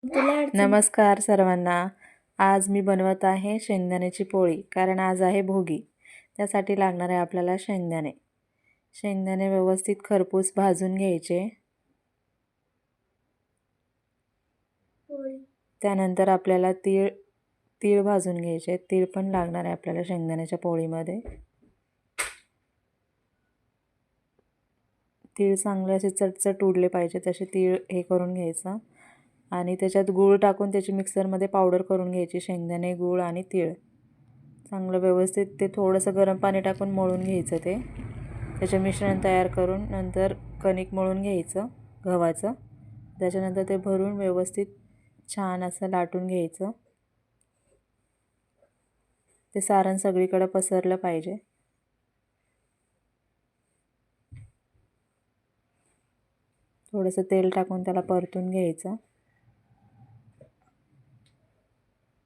नमस्कार सर्वांना। आज मी बनवत आहे शेंगदाण्याची पोळी, कारण आज आहे भोगी। त्यासाठी लागणार आहे आपल्याला शेंगदाणे। शेंगदाणे व्यवस्थित खरपूस भाजून घ्यायचे। त्यानंतर आपल्याला तीळ भाजून घ्यायचे। तीळ पण लागणार आहे आपल्याला शेंगदाण्याच्या पोळीमध्ये। तीळ चांगले असे चटचट उडले पाहिजे तसे तीळ हे करून घ्यायचं आणि त्याच्यात गूळ टाकून त्याची मिक्सरमध्ये पावडर करून घ्यायची। शेंगदाणे, गूळ आणि तीळ चांगलं व्यवस्थित ते थोडंसं गरम पाणी टाकून मळून घ्यायचं। त्याचे मिश्रण तयार करून नंतर कणिक मळून घ्यायचं गव्हाचं। त्याच्यानंतर ते भरून व्यवस्थित छान असं लाटून घ्यायचं। ते सारण सगळीकडे पसरलं पाहिजे। थोडंसं तेल टाकून त्याला परतून घ्यायचं।